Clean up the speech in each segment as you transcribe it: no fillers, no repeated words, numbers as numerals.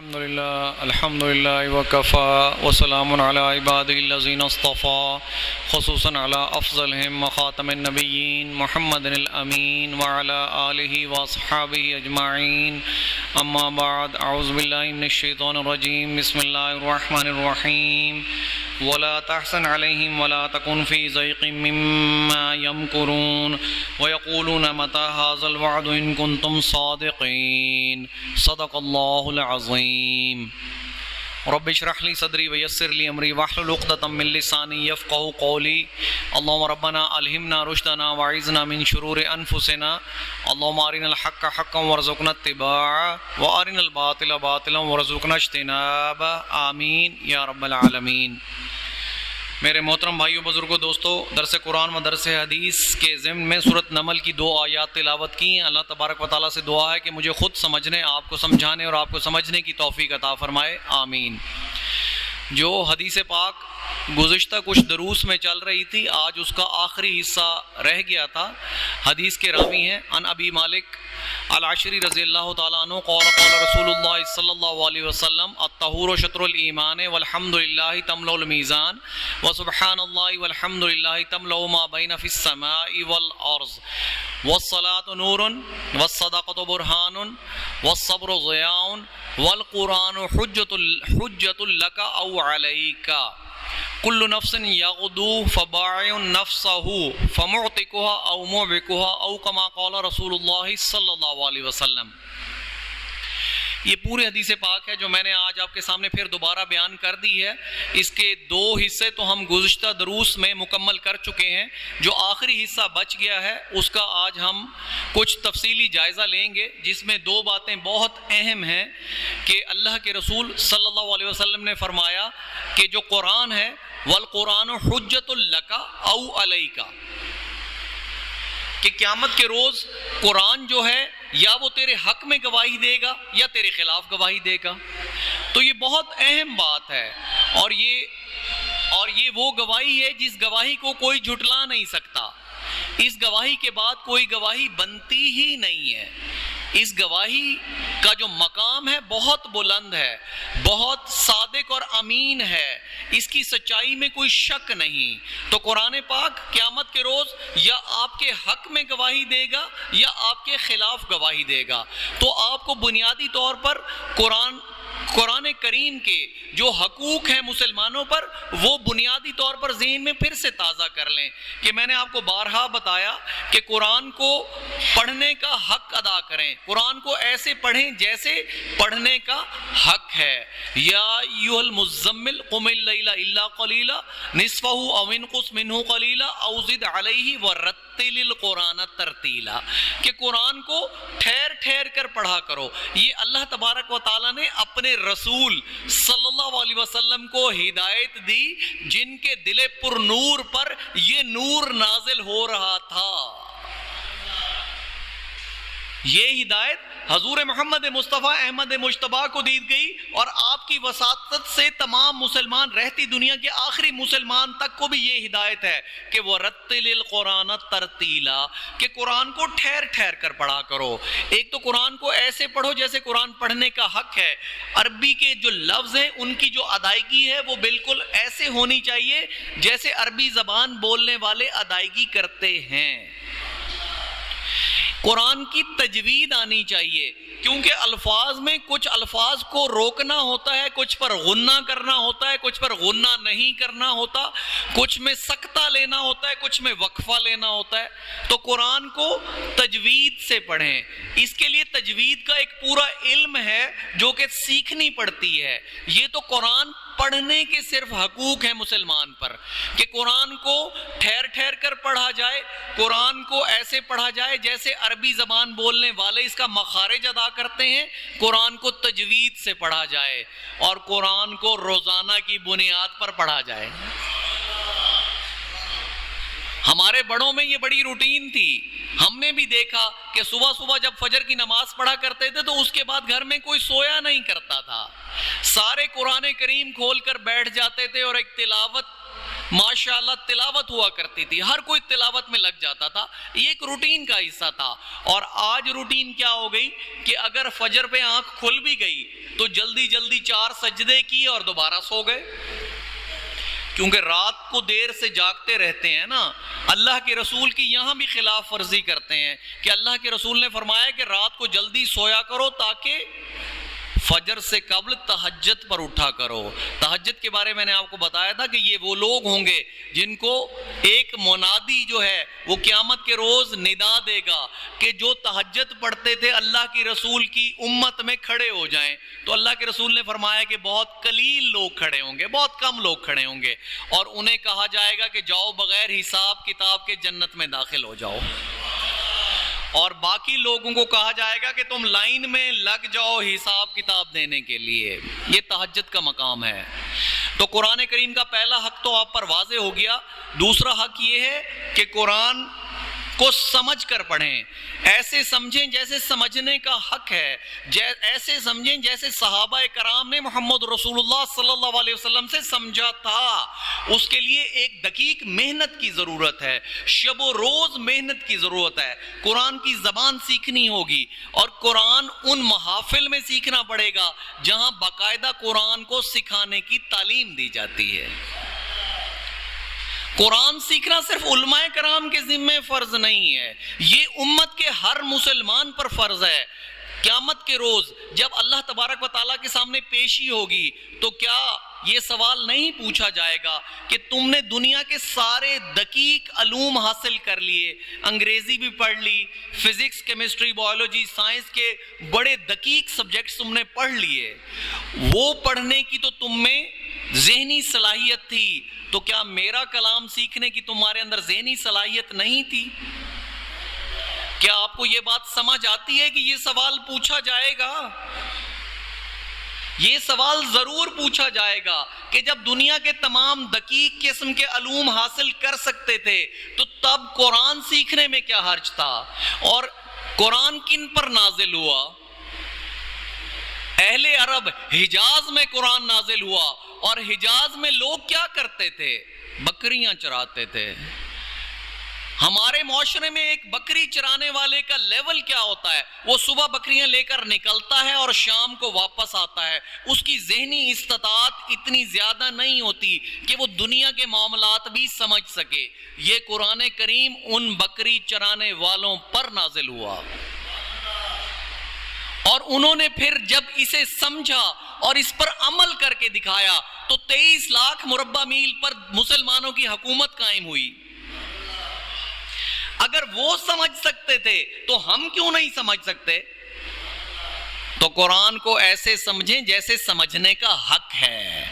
الحمد لله وكفى وسلام على عباده الذين اصطفى خصوصا على أفضلهم وخاتم النبيين محمد الأمين وعلى آله وأصحابه أجمعين أما بعد أعوذ بالله من الشيطان الرجيم بسم الله الرحمن الرحيم ولا تحزن عليهم ولا تكن في ضيق مما يمكرون ويقولون متى هذا الوعد إن كنتم صادقين صدق الله العظيم رب اشرح لي صدري ويسر لي امري واحلل عقدة من لساني يفقهوا قولي اللهم ربنا الهمنا رشدنا واعذنا من شرور انفسنا اللهم ارنا الحق حقا وارزقنا اتباعه وارنا الباطل باطلا وارزقنا اجتنابه آمین یا رب العالمین۔ میرے محترم بھائیو، بزرگوں، دوستو، درس قرآن و درس حدیث کے ضمن میں سورۃ نمل کی 2 آیات تلاوت کی ہیں۔ اللہ تبارک و تعالیٰ سے دعا ہے کہ مجھے خود سمجھنے، آپ کو سمجھانے اور آپ کو سمجھنے کی توفیق عطا فرمائے، آمین۔ جو حدیث پاک گزشتہ کچھ دروس میں چل رہی تھی، آج اس کا آخری حصہ رہ گیا تھا۔ حدیث کے راوی ہیں ان ابی مالک العشری رضی اللہ تعالیٰ عنہ قال قال رسول اللہ صلی اللہ علیہ وسلم الطہور شطر الایمان والحمد للہ تملأ المیزان وسبحان اللہ والحمد للہ تملأ ما بین فی السماء والارض والصلاة نور والصدقة برہان والصبر ضیاء والقرآن حجۃ لک او علیک کل نفس یغدو فباعع نفسہ فمعتقها او موبقها او کما قال رسول اللہ صلی اللہ علیہ وسلم۔ یہ پورے حدیث پاک ہے جو میں نے آج آپ کے سامنے پھر دوبارہ بیان کر دی ہے۔ اس کے 2 حصے تو ہم گزشتہ دروس میں مکمل کر چکے ہیں، جو آخری حصہ بچ گیا ہے اس کا آج ہم کچھ تفصیلی جائزہ لیں گے، جس میں 2 باتیں بہت اہم ہیں کہ اللہ کے رسول صلی اللہ علیہ وسلم نے فرمایا کہ جو قرآن ہے والقرآن حجۃ لک او علیک، کہ قیامت کے روز قرآن جو ہے یا وہ تیرے حق میں گواہی دے گا یا تیرے خلاف گواہی دے گا۔ تو یہ بہت اہم بات ہے، اور یہ وہ گواہی ہے جس گواہی کو کوئی جھٹلا نہیں سکتا۔ اس گواہی کے بعد کوئی گواہی بنتی ہی نہیں ہے۔ اس گواہی کا جو مقام ہے بہت بلند ہے، بہت صادق اور امین ہے، اس کی سچائی میں کوئی شک نہیں۔ تو قرآن پاک قیامت کے روز یا آپ کے حق میں گواہی دے گا یا آپ کے خلاف گواہی دے گا۔ تو آپ کو بنیادی طور پر قرآن کریم کے جو حقوق ہیں مسلمانوں پر، وہ بنیادی طور پر ذہن میں پھر سے تازہ کر لیں کہ میں نے آپ کو بارہا بتایا کہ قرآن کو پڑھنے کا حق ادا کریں، قرآن کو ایسے پڑھیں جیسے پڑھنے کا حق ہے۔ یا ایھا المزمل قم اللیل الا قلیلا نصفہ او انقص منہ قلیلا او زد علیہ ورتل القرآن ترتیلا، کہ قرآن کو ٹھہر ٹھہر کر پڑھا کرو۔ یہ اللہ تبارک و تعالیٰ نے اپنے رسول صلی اللہ علیہ وسلم کو ہدایت دی، جن کے دل پر نور پر یہ نور نازل ہو رہا تھا۔ یہ ہدایت حضور محمد مصطفیٰ احمد مجتبیٰ کو دی گئی، اور آپ کی وساطت سے تمام مسلمان، رہتی دنیا کے آخری مسلمان تک کو بھی یہ ہدایت ہے کہ وہ رتل القرآن ترتیلا، کہ قرآن کو ٹھہر ٹھہر کر پڑھا کرو۔ ایک تو قرآن کو ایسے پڑھو جیسے قرآن پڑھنے کا حق ہے۔ عربی کے جو لفظ ہیں ان کی جو ادائیگی ہے وہ بالکل ایسے ہونی چاہیے جیسے عربی زبان بولنے والے ادائیگی کرتے ہیں۔ قرآن کی تجوید آنی چاہیے، کیونکہ الفاظ میں کچھ الفاظ کو روکنا ہوتا ہے، کچھ پر غنہ کرنا ہوتا ہے، کچھ پر غنہ نہیں کرنا ہوتا، کچھ میں سکتہ لینا ہوتا ہے، کچھ میں وقفہ لینا ہوتا ہے۔ تو قرآن کو تجوید سے پڑھیں۔ اس کے لیے تجوید کا ایک پورا علم ہے جو کہ سیکھنی پڑتی ہے۔ یہ تو قرآن پڑھنے کے صرف حقوق ہیں مسلمان پر، کہ قرآن کو ٹھہر ٹھہر کر پڑھا جائے، قرآن کو ایسے پڑھا جائے جیسے عربی زبان بولنے والے اس کا مخارج ادا کرتے ہیں، قرآن کو تجوید سے پڑھا جائے، اور قرآن کو روزانہ کی بنیاد پر پڑھا جائے۔ ہمارے بڑوں میں یہ بڑی روٹین تھی، ہم نے بھی دیکھا کہ صبح صبح جب فجر کی نماز پڑھا کرتے تھے تو اس کے بعد گھر میں کوئی سویا نہیں کرتا تھا، سارے قرآن کریم کھول کر بیٹھ جاتے تھے اور ایک تلاوت ماشاءاللہ تلاوت ہوا کرتی تھی، ہر کوئی تلاوت میں لگ جاتا تھا، یہ ایک روٹین کا حصہ تھا۔ اور آج روٹین کیا ہو گئی کہ اگر فجر پہ آنکھ کھل بھی گئی تو جلدی جلدی 4 سجدے کیے اور دوبارہ سو گئے، کیونکہ رات کو دیر سے جاگتے رہتے ہیں نا۔ اللہ کے رسول کی یہاں بھی خلاف ورزی کرتے ہیں کہ اللہ کے رسول نے فرمایا کہ رات کو جلدی سویا کرو تاکہ فجر سے قبل تہجد پر اٹھا کرو۔ تہجد کے بارے میں نے آپ کو بتایا تھا کہ یہ وہ لوگ ہوں گے جن کو ایک منادی جو ہے وہ قیامت کے روز ندا دے گا کہ جو تہجد پڑھتے تھے اللہ کی رسول کی امت میں کھڑے ہو جائیں۔ تو اللہ کے رسول نے فرمایا کہ بہت قلیل لوگ کھڑے ہوں گے، بہت کم لوگ کھڑے ہوں گے، اور انہیں کہا جائے گا کہ جاؤ بغیر حساب کتاب کے جنت میں داخل ہو جاؤ، اور باقی لوگوں کو کہا جائے گا کہ تم لائن میں لگ جاؤ حساب کتاب دینے کے لیے۔ یہ تہجد کا مقام ہے۔ تو قرآن کریم کا پہلا حق تو آپ پر واضح ہو گیا۔ دوسرا حق یہ ہے کہ قرآن کو سمجھ کر پڑھیں، ایسے سمجھیں جیسے سمجھنے کا حق ہے، ایسے سمجھیں جیسے صحابہ کرام نے محمد رسول اللہ صلی اللہ علیہ وسلم سے سمجھا تھا۔ اس کے لیے ایک دقیق محنت کی ضرورت ہے، شب و روز محنت کی ضرورت ہے۔ قرآن کی زبان سیکھنی ہوگی، اور قرآن ان محافل میں سیکھنا پڑے گا جہاں باقاعدہ قرآن کو سکھانے کی تعلیم دی جاتی ہے۔ قرآن سیکھنا صرف علماء کرام کے ذمہ فرض نہیں ہے، یہ امت کے ہر مسلمان پر فرض ہے۔ قیامت کے روز جب اللہ تبارک و تعالیٰ کے سامنے پیشی ہوگی تو کیا یہ سوال نہیں پوچھا جائے گا کہ تم نے دنیا کے سارے دقیق علوم حاصل کر لیے، انگریزی بھی پڑھ لی، فزکس، کیمسٹری، بایولوجی، سائنس کے بڑے دقیق سبجیکٹس تم نے پڑھ لیے، وہ پڑھنے کی تو تم میں ذہنی صلاحیت تھی، تو کیا میرا کلام سیکھنے کی تمہارے اندر ذہنی صلاحیت نہیں تھی؟ کیا آپ کو یہ بات سمجھ آتی ہے کہ یہ سوال پوچھا جائے گا؟ یہ سوال ضرور پوچھا جائے گا کہ جب دنیا کے تمام دقیق قسم کے علوم حاصل کر سکتے تھے تو تب قرآن سیکھنے میں کیا حرج تھا؟ اور قرآن کن پر نازل ہوا؟ اہل عرب حجاز میں قرآن نازل ہوا، اور حجاز میں لوگ کیا کرتے تھے؟ بکریاں چراتے تھے۔ ہمارے معاشرے میں ایک بکری چرانے والے کا لیول کیا ہوتا ہے؟ وہ صبح بکریاں لے کر نکلتا ہے اور شام کو واپس آتا ہے، اس کی ذہنی استطاعت اتنی زیادہ نہیں ہوتی کہ وہ دنیا کے معاملات بھی سمجھ سکے۔ یہ قرآن کریم ان بکری چرانے والوں پر نازل ہوا، اور انہوں نے پھر جب اسے سمجھا اور اس پر عمل کر کے دکھایا تو 23 لاکھ مربع میل پر مسلمانوں کی حکومت قائم ہوئی۔ اگر وہ سمجھ سکتے تھے تو ہم کیوں نہیں سمجھ سکتے؟ تو قرآن کو ایسے سمجھیں جیسے سمجھنے کا حق ہے۔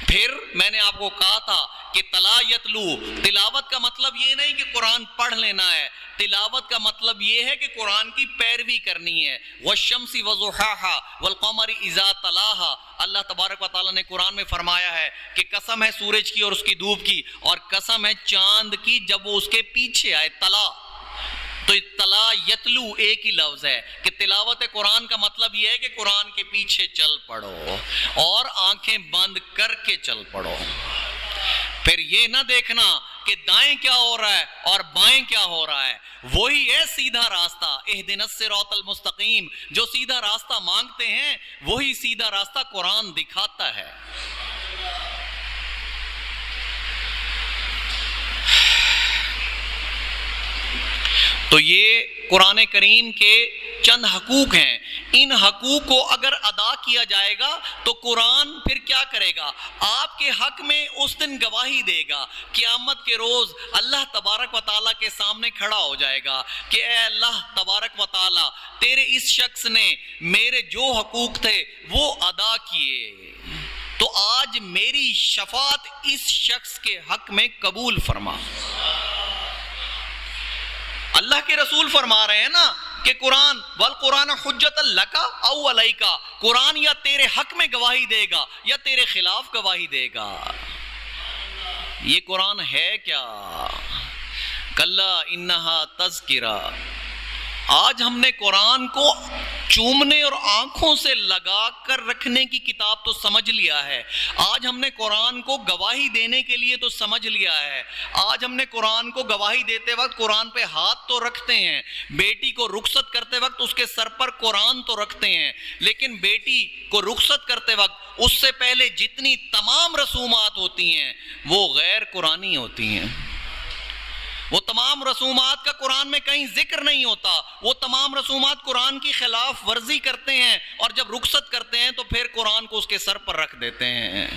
پھر میں نے آپ کو کہا تھا کہ تلا یتلو، تلاوت کا مطلب یہ نہیں کہ قرآن پڑھ لینا ہے، تلاوت کا مطلب یہ ہے کہ قرآن کی پیروی کرنی ہے۔ والشمس وضحاہا والقمر اذا تلاہا، اللہ تبارک و تعالیٰ نے قرآن میں فرمایا ہے کہ قسم ہے سورج کی اور اس کی دھوپ کی، اور قسم ہے چاند کی جب وہ اس کے پیچھے آئے۔ تلا، تو تلا یتلو ایک ہی لفظ ہے کہ تلاوت قرآن کا مطلب یہ ہے کہ قرآن کے پیچھے چل پڑو اور آنکھیں بند کر کے چل پڑو۔ پھر یہ نہ دیکھنا کہ دائیں کیا ہو رہا ہے اور بائیں کیا ہو رہا ہے، وہی ہے سیدھا راستہ۔ اہدنا الصراط المستقیم، جو سیدھا راستہ مانگتے ہیں وہی سیدھا راستہ قرآن دکھاتا ہے۔ تو یہ قرآن کریم کے چند حقوق ہیں، ان حقوق کو اگر ادا کیا جائے گا تو قرآن پھر کیا کرے گا؟ آپ کے حق میں اس دن گواہی دے گا۔ قیامت کے روز اللہ تبارک و تعالیٰ کے سامنے کھڑا ہو جائے گا کہ اے اللہ تبارک و تعالیٰ، تیرے اس شخص نے میرے جو حقوق تھے وہ ادا کیے، تو آج میری شفاعت اس شخص کے حق میں قبول فرما۔ اللہ کے رسول فرما رہے ہیں نا کہ قرآن والقرآن حجت لک او علیک، قرآن یا تیرے حق میں گواہی دے گا یا تیرے خلاف گواہی دے گا۔ یہ قرآن ہے کیا؟ کلا انہا تذکرہ۔ آج ہم نے قرآن کو چومنے اور آنکھوں سے لگا کر رکھنے کی کتاب تو سمجھ لیا ہے، آج ہم نے قرآن کو گواہی دینے کے لیے تو سمجھ لیا ہے، آج ہم نے قرآن کو گواہی دیتے وقت قرآن پہ ہاتھ تو رکھتے ہیں، بیٹی کو رخصت کرتے وقت اس کے سر پر قرآن تو رکھتے ہیں، لیکن بیٹی کو رخصت کرتے وقت اس سے پہلے جتنی تمام رسومات ہوتی ہیں وہ غیر قرآنی ہوتی ہیں، وہ تمام رسومات کا قرآن میں کہیں ذکر نہیں ہوتا، وہ تمام رسومات قرآن کی خلاف ورزی کرتے ہیں، اور جب رخصت کرتے ہیں تو پھر قرآن کو اس کے سر پر رکھ دیتے ہیں،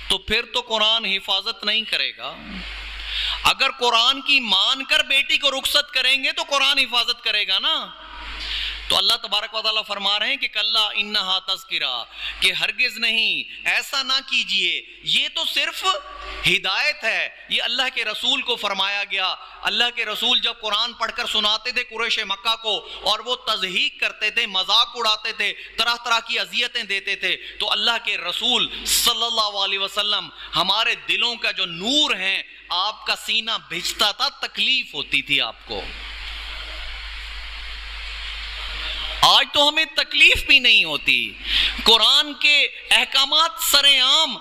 تو پھر تو قرآن حفاظت نہیں کرے گا۔ اگر قرآن کی مان کر بیٹی کو رخصت کریں گے تو قرآن حفاظت کرے گا نا۔ تو اللہ تبارک و تعالیٰ فرما رہے ہیں کہ کلا انہا تذکرہ، کہ ہرگز نہیں، ایسا نہ کیجئے، یہ تو صرف ہدایت ہے، یہ اللہ کے رسول کو فرمایا گیا۔ اللہ کے رسول جب قرآن پڑھ کر سناتے تھے قریش مکہ کو اور وہ تضحیک کرتے تھے، مذاق اڑاتے تھے، طرح طرح کی اذیتیں دیتے تھے، تو اللہ کے رسول صلی اللہ علیہ وسلم ہمارے دلوں کا جو نور ہیں، آپ کا سینہ بھجتا تھا، تکلیف ہوتی تھی آپ کو۔ آج تو ہمیں تکلیف بھی نہیں ہوتی، قرآن کے احکامات سر عام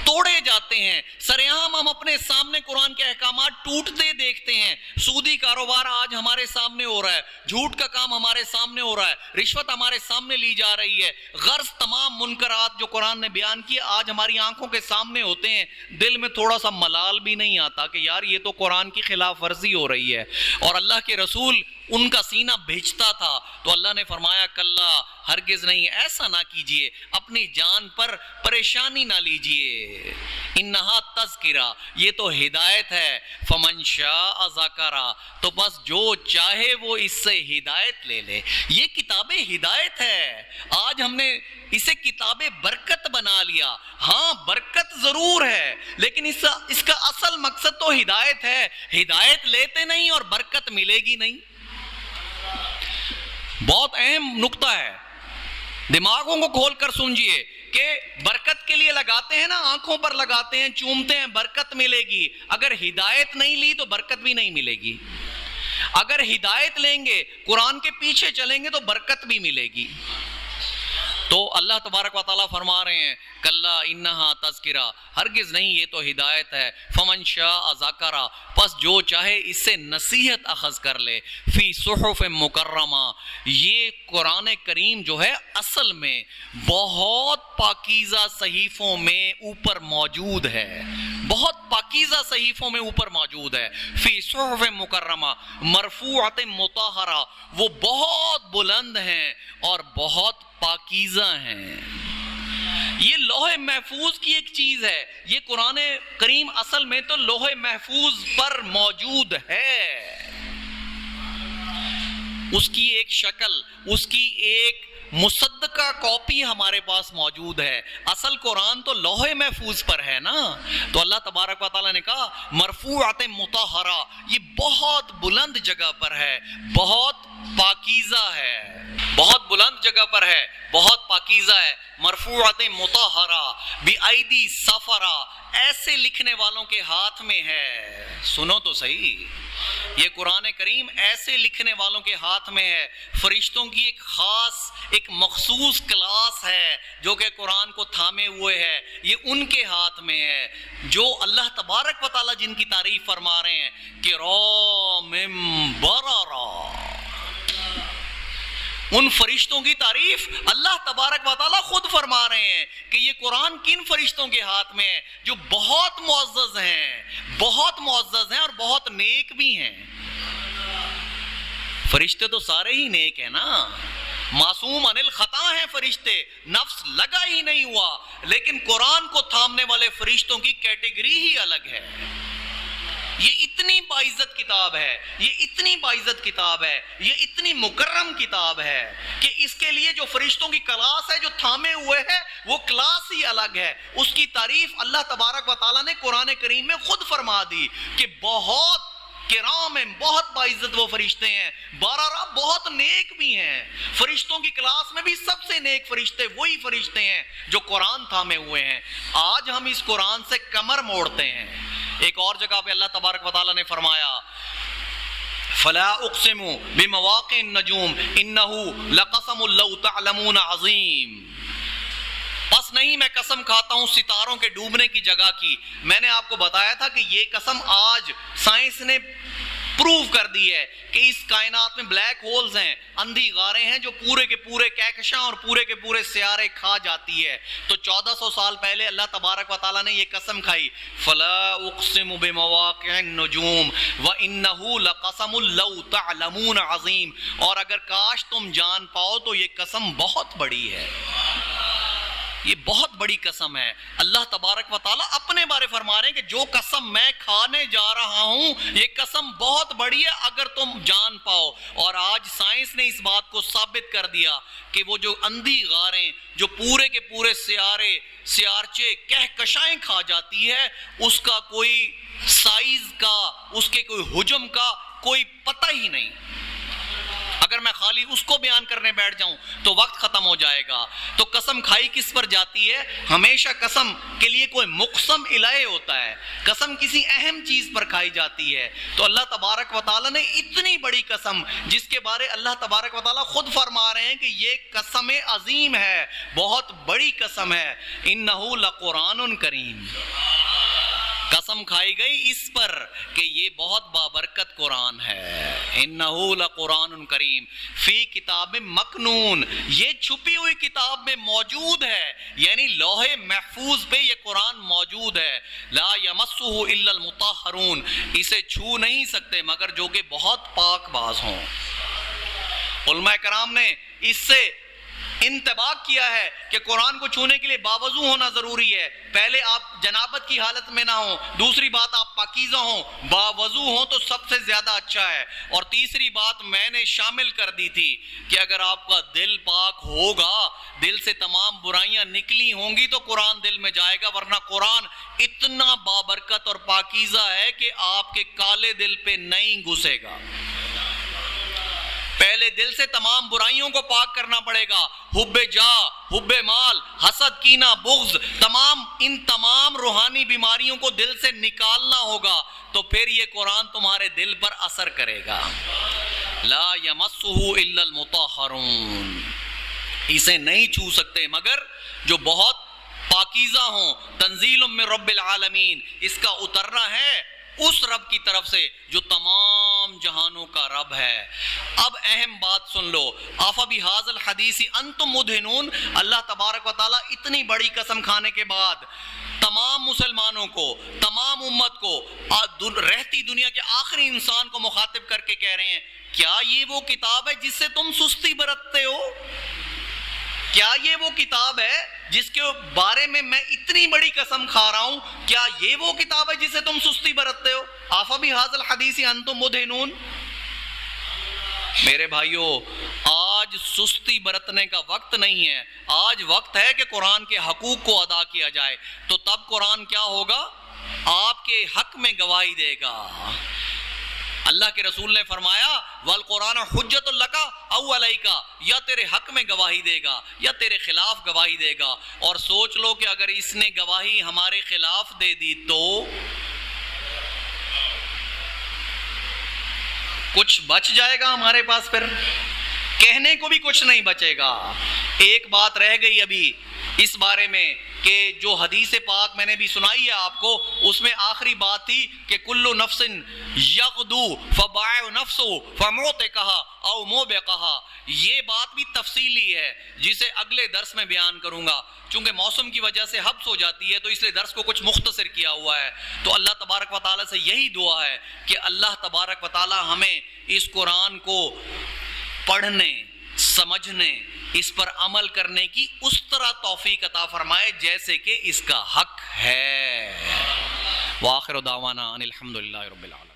توڑے جاتے ہیں، سر عام ہم اپنے سامنے قرآن کے احکامات ٹوٹتے دیکھتے ہیں۔ سودی کاروبار آج ہمارے سامنے ہو رہا ہے، جھوٹ کا کام ہمارے سامنے ہو رہا ہے، رشوت ہمارے سامنے لی جا رہی ہے، غرض تمام منکرات جو قرآن نے بیان کیے آج ہماری آنکھوں کے سامنے ہوتے ہیں، دل میں تھوڑا سا ملال بھی نہیں آتا کہ یار یہ تو قرآن کی خلاف ورزی ہو رہی ہے، اور اللہ کے رسول ان کا سینہ بھیجتا تھا۔ تو اللہ نے فرمایا کلا، ہرگز نہیں، ایسا نہ کیجئے، اپنی جان پر پریشانی نہ لیجئے، انہا تذکرہ، یہ تو ہدایت ہے، فمن شاء ذکرہ، تو بس جو چاہے وہ اس سے ہدایت لے لے۔ یہ کتاب ہدایت ہے، آج ہم نے اسے کتاب برکت بنا لیا۔ ہاں برکت ضرور ہے، لیکن اس کا اصل مقصد تو ہدایت ہے، ہدایت لیتے نہیں اور برکت ملے گی نہیں۔ بہت اہم نقطہ ہے، دماغوں کو کھول کر سمجھیے کہ برکت کے لیے لگاتے ہیں نا، آنکھوں پر لگاتے ہیں، چومتے ہیں، برکت ملے گی، اگر ہدایت نہیں لی تو برکت بھی نہیں ملے گی۔ اگر ہدایت لیں گے، قرآن کے پیچھے چلیں گے تو برکت بھی ملے گی۔ تو اللہ تبارک و تعالیٰ فرما رہے ہیں کلا انہا تذکرہ، ہرگز نہیں، یہ تو ہدایت ہے، فمن شاء ذکرہ، پس جو چاہے اس سے نصیحت اخذ کر لے، فی صحف مکرمہ، یہ قرآن کریم جو ہے اصل میں بہت پاکیزہ صحیفوں میں اوپر موجود ہے، بہت پاکیزہ صحیفوں میں اوپر موجود ہے، فی صحف مکرمہ مرفوعۃ مطہرہ، وہ بہت بلند ہیں اور بہت پاکیزہ ہیں۔ یہ لوح محفوظ کی ایک چیز ہے، یہ قرآن کریم اصل میں تو لوح محفوظ پر موجود ہے، اس کی ایک شکل، اس کی ایک مصدقہ کاپی ہمارے پاس موجود ہے، اصل قرآن تو لوح محفوظ پر ہے نا۔ تو اللہ تبارک و تعالیٰ نے کہا مرفوعۃ مطہرہ، یہ بہت بلند جگہ پر ہے، بہت پاکیزہ ہے، بہت بلند جگہ پر ہے، بہت پاکیزہ ہے، مرفوعۃ مطہرہ بأیدی سفرہ، ایسے لکھنے والوں کے ہاتھ میں ہے۔ سنو تو صحیح، یہ قرآن کریم ایسے لکھنے والوں کے ہاتھ میں ہے، فرشتوں کی ایک خاص، ایک مخصوص کلاس ہے جو کہ قرآن کو تھامے ہوئے ہے، یہ ان کے ہاتھ میں ہے، جو اللہ تبارک و تعالیٰ جن کی تعریف فرما رہے ہیں کرام بررہ، ان فرشتوں کی تعریف اللہ تبارک و تعالیٰ خود فرما رہے ہیں کہ یہ قرآن کن فرشتوں کے ہاتھ میں ہے، جو بہت معزز ہیں، بہت معزز ہیں اور بہت نیک بھی ہیں۔ فرشتے تو سارے ہی نیک ہیں نا، معصوم عن الخطا ہیں فرشتے، نفس لگا ہی نہیں ہوا، لیکن قرآن کو تھامنے والے فرشتوں کی کیٹیگری ہی الگ ہے۔ یہ اتنی باعزت کتاب ہے، یہ اتنی باعزت کتاب ہے، یہ اتنی مکرم کتاب ہے کہ اس کے لیے جو فرشتوں کی کلاس ہے جو تھامے ہوئے ہے وہ کلاس ہی الگ ہے۔ اس کی تعریف اللہ تبارک و تعالیٰ نے قرآن کریم میں خود فرما دی کہ بہت کرام ہیں، بہت باعزت وہ فرشتے ہیں، بررہ بہت نیک بھی ہیں۔ فرشتوں کی کلاس میں بھی سب سے نیک فرشتے وہی فرشتے ہیں جو قرآن تھامے ہوئے ہیں۔ آج ہم اس قرآن سے کمر موڑتے ہیں۔ ایک اور جگہ پہ اللہ تبارک و تعالیٰ نے فرمایا فلا اقسم بمواقع النجوم انه لقسم لو تعلمون عظیم، بس نہیں میں قسم کھاتا ہوں ستاروں کے ڈوبنے کی جگہ کی۔ میں نے آپ کو بتایا تھا کہ یہ قسم آج سائنس نے پروو کر دی ہے کہ اس کائنات میں بلیک ہولز ہیں، اندھی غاریں ہیں جو پورے کے پورے کہکشاں اور پورے کے پورے سیارے کھا جاتی ہے۔ تو 1400 سال پہلے اللہ تبارک و تعالیٰ نے یہ قسم کھائی، فلا اقسم بمواقع النجوم وانہ لقسم لو تعلمون عظیم، اور اگر کاش تم جان پاؤ تو یہ قسم بہت بڑی ہے، یہ بہت بڑی قسم ہے۔ اللہ تبارک و تعالیٰ اپنے بارے فرما رہے ہیں کہ جو قسم میں کھانے جا رہا ہوں یہ قسم بہت بڑی ہے اگر تم جان پاؤ۔ اور آج سائنس نے اس بات کو ثابت کر دیا کہ وہ جو اندھی غاریں جو پورے کے پورے سیارچے کہکشائیں کھا جاتی ہے، اس کا کوئی سائز کا، اس کے کوئی حجم کا کوئی پتہ ہی نہیں۔ اگر میں خالی اس کو بیان کرنے بیٹھ جاؤں تو وقت ختم ہو جائے گا۔ تو قسم کھائی کس پر جاتی ہے؟ ہمیشہ قسم کے لیے کوئی مقسم الہ ہوتا ہے، قسم کسی اہم چیز پر کھائی جاتی ہے۔ تو اللہ تبارک و تعالیٰ نے اتنی بڑی قسم جس کے بارے اللہ تبارک و تعالیٰ خود فرما رہے ہیں کہ یہ قسم عظیم ہے، بہت بڑی قسم ہے، انہ لقرآن کریم، قسم کھائی گئی اس پر کہ یہ بہت بابرکت قرآن ہے، انہ لقرآن کریم فی کتاب مکنون، یہ چھپی ہوئی کتاب میں موجود ہے، یعنی لوح محفوظ پہ یہ قرآن موجود ہے، لا یمسہ الا المطہرون، اسے چھو نہیں سکتے مگر جو کہ بہت پاک باز ہوں۔ علماء کرام نے اس سے انتباہ کیا ہے کہ قرآن کو چھونے کے لیے باوضو ہونا ضروری ہے، پہلے آپ جنابت کی حالت میں نہ ہوں، دوسری بات آپ پاکیزہ ہوں، باوضو ہوں تو سب سے زیادہ اچھا ہے، اور تیسری بات میں نے شامل کر دی تھی کہ اگر آپ کا دل پاک ہوگا، دل سے تمام برائیاں نکلی ہوں گی تو قرآن دل میں جائے گا، ورنہ قرآن اتنا بابرکت اور پاکیزہ ہے کہ آپ کے کالے دل پہ نہیں گھسے گا۔ پہلے دل سے تمام برائیوں کو پاک کرنا پڑے گا، حب جاہ، حب مال، حسد، کینہ، بغض، ان تمام روحانی بیماریوں کو دل سے نکالنا ہوگا، تو پھر یہ قرآن تمہارے دل پر اثر کرے گا۔ لا یمسہ الا المطہرون، اسے نہیں چھو سکتے مگر جو بہت پاکیزہ ہوں، تنزیل من رب العالمین، اس کا اترنا ہے اس رب کی طرف سے جو تمام جہانوں کا رب ہے۔ اب اہم بات سن لو، افبہذا الحدیث انتم مدہنون، اللہ تبارک و تعالیٰ اتنی بڑی قسم کھانے کے بعد تمام مسلمانوں کو، تمام امت کو، رہتی دنیا کے آخری انسان کو مخاطب کر کے کہہ رہے ہیں، کیا یہ وہ کتاب ہے جس سے تم سستی برتتے ہو؟ کیا یہ وہ کتاب ہے جس کے بارے میں میں اتنی بڑی قسم کھا رہا ہوں؟ کیا یہ وہ کتاب ہے جس سے تم سستی برتتے ہو؟ افبہذا الحدیث انتم مدہنون۔ میرے بھائیوں، آج سستی برتنے کا وقت نہیں ہے، آج وقت ہے کہ قرآن کے حقوق کو ادا کیا جائے، تو تب قرآن کیا ہوگا؟ آپ کے حق میں گواہی دے گا۔ اللہ کے رسول نے فرمایا والقرآن حجت لک او علیک، یا تیرے حق میں گواہی دے گا یا تیرے خلاف گواہی دے گا۔ اور سوچ لو کہ اگر اس نے گواہی ہمارے خلاف دے دی تو کچھ بچ جائے گا ہمارے پاس؟ پھر کہنے کو بھی کچھ نہیں بچے گا۔ ایک بات رہ گئی ابھی اس بارے میں کہ جو حدیث پاک میں نے بھی سنائی ہے آپ کو، اس میں آخری بات تھی کہ کل نفس یغدو فبائع نفس فموتقھا او موبقھا، یہ بات بھی تفصیلی ہے جسے اگلے درس میں بیان کروں گا، چونکہ موسم کی وجہ سے حبس ہو جاتی ہے تو اس لیے درس کو کچھ مختصر کیا ہوا ہے۔ تو اللہ تبارک و تعالیٰ سے یہی دعا ہے کہ اللہ تبارک و تعالیٰ ہمیں اس قرآن کو پڑھنے، سمجھنے، اس پر عمل کرنے کی اس طرح توفیق عطا فرمائے جیسے کہ اس کا حق ہے۔ وآخر دعوانا ان الحمدللہ رب العالمین۔